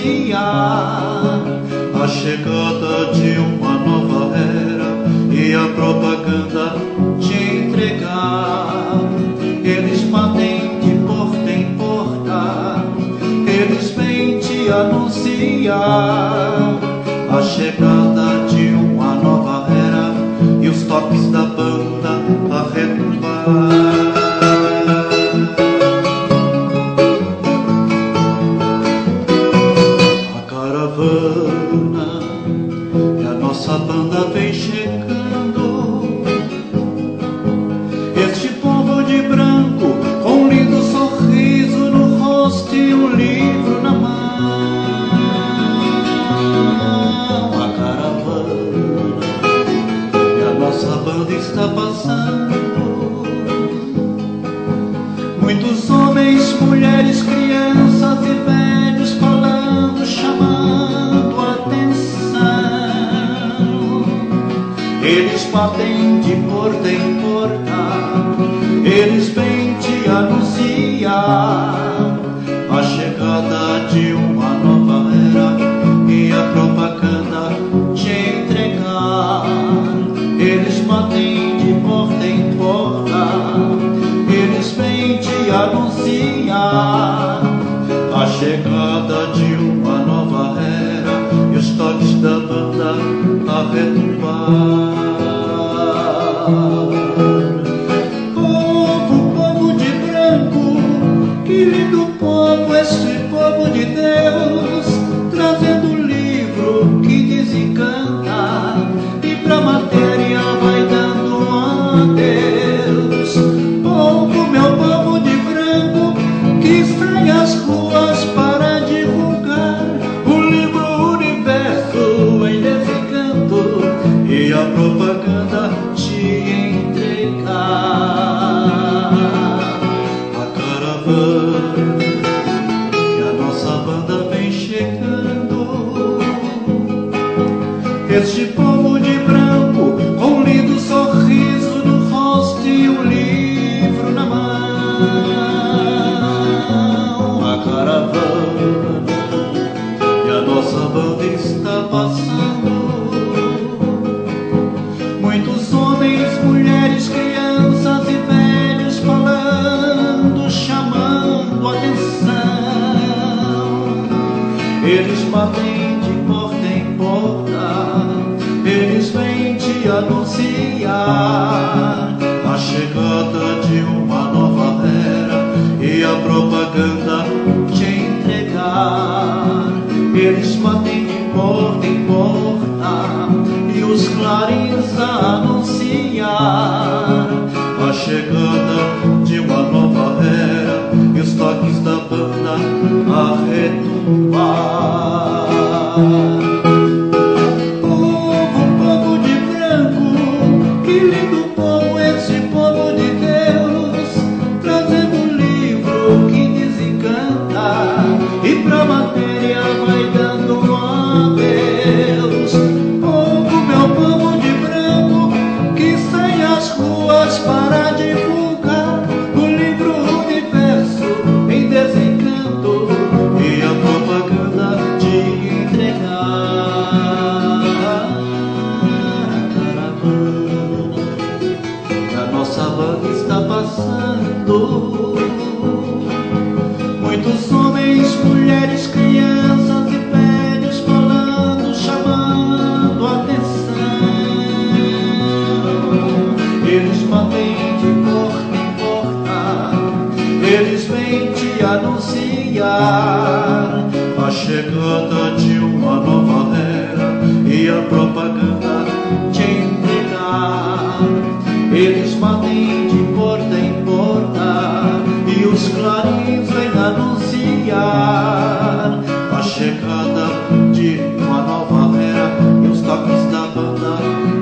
anunciar a chegada de uma nova era e a propaganda te entregar. Eles batem de porta em porta, eles vêm te anunciar a chegada de uma nova era e os toques da banda a retumbar. E a nossa banda vem chegando, este povo de branco com um lindo sorriso no rosto e um livro na mão. A caravana e a nossa banda está passando, muitos homens, mulheres, crianças e velhos falando, chamando atenção. Eles batem de porta em porta, eles vêm te anunciar a chegada de uma nova era e a propaganda te entregar. Eles batem de porta em porta, eles vêm te anunciar a chegada de uma nova era e os toques da banda a retumbar. Povo de branco, que lindo povo, este povo de Deus, trazendo um livro que desencanta e pra matéria vai dando um adeus. Meu povo de branco, que sai às ruas para divulgar o livro Universo em Desencanto e a propaganda te entregar. A caravana e a nossa banda vem chegando, este povo de branco com um lindo sorriso no rosto e um livro na mão. A caravana e a nossa banda está passando, muitos homens, mulheres, crianças e velhos falando, chamando atenção. Eles batem de porta em porta, eles vêm te anunciar a chegada de uma nova era e a propaganda te entregar. Eles batem de porta em porta e os clarins a anunciar a chegada de uma nova era e os toques da banda a retumbar. Povo de branco, que lindo povo, esse povo de Deus, trazendo um livro que desencanta e pra matéria vai dando um adeus. Meu povo de branco, que sai às ruas para divulgar o livro Universo em Desencanto e a propaganda te entregar. A caravana e a nossa banda está passando, muitos homens, mulheres, crianças e velhos falando, chamando atenção. Eles batem de porta em porta, eles vêm te anunciar a chegada de uma nova era e a propaganda te entregar. Eles batem de porta em porta e os clarins vêm anunciar a chegada de uma nova era e os toques da banda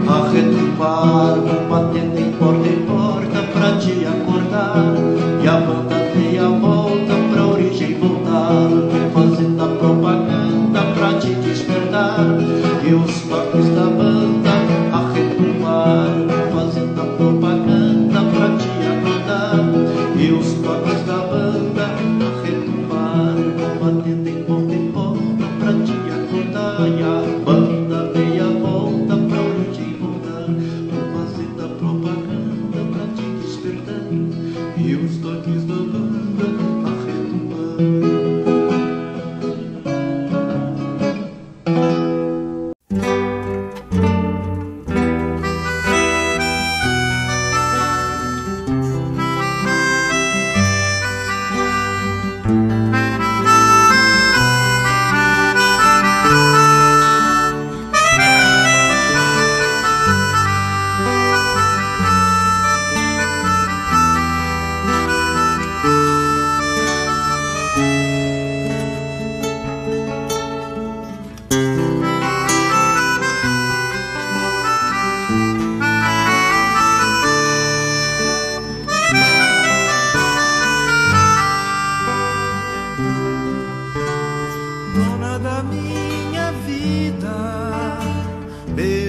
a retumbar. Vão batendo em porta pra te acordar e a banda tem a volta pra origem voltar. Vem fazendo a propaganda pra te despertar e os toques da banda a retumbar. Vem fazendo a propaganda pra te acordar e os toques da banda a retumbar. Vão batendo em porta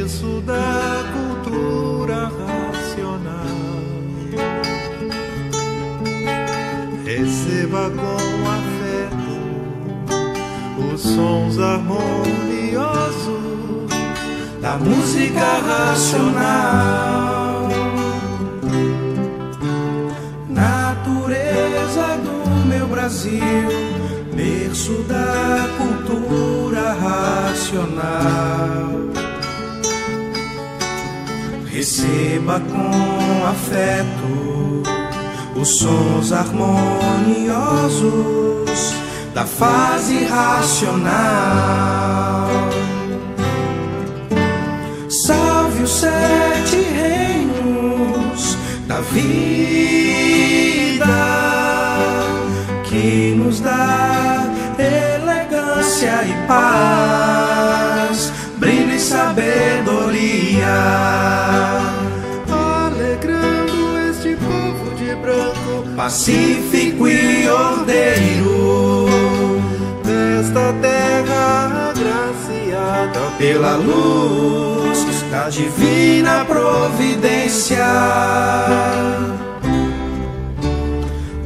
berço da cultura racional. Receba com afeto os sons harmoniosos da música racional. Natureza do meu Brasil, berço da cultura racional. Receba com afeto os sons harmoniosos da fase racional. Salve os 7 reinos da vida, que nos dá elegância e paz, brilho e sabedoria, alegrando este povo de branco, pacífico e ordeiro, desta terra agraciada pela luz da divina providência.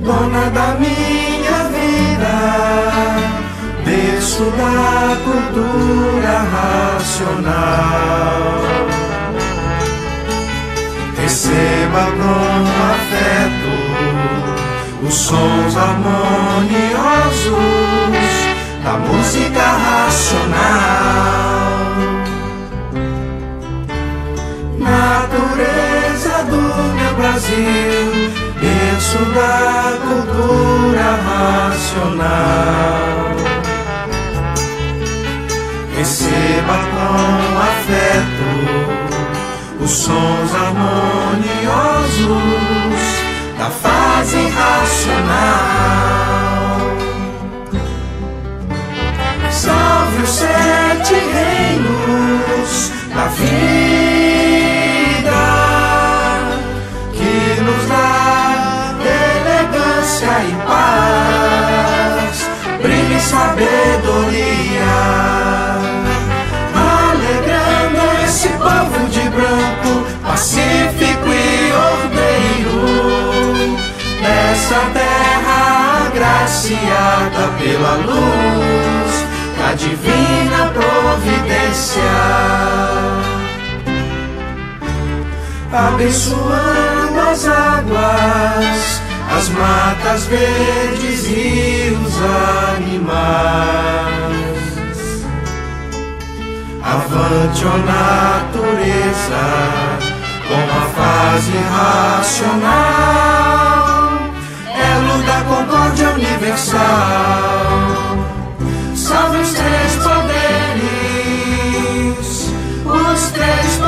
Dona da minha vida, berço da cultura racional. Receba com afeto os sons harmoniosos da música racional. Natureza do meu Brasil, berço da cultura racional. Receba com afeto os sons harmoniosos da fase racional. Salve os 7 reinos da vida, que nos dá elegância e paz, brilho e sabedoria, alegrando esse povo de branco, pacífico e ordeiro, nessa terra agraciada pela luz da divina providência. Abençoando as águas, as matas verdes e os animais. Avante, ó natureza, com a fase racional, elo da concórdia universal. Salve os 3 poderes, os 3 poderes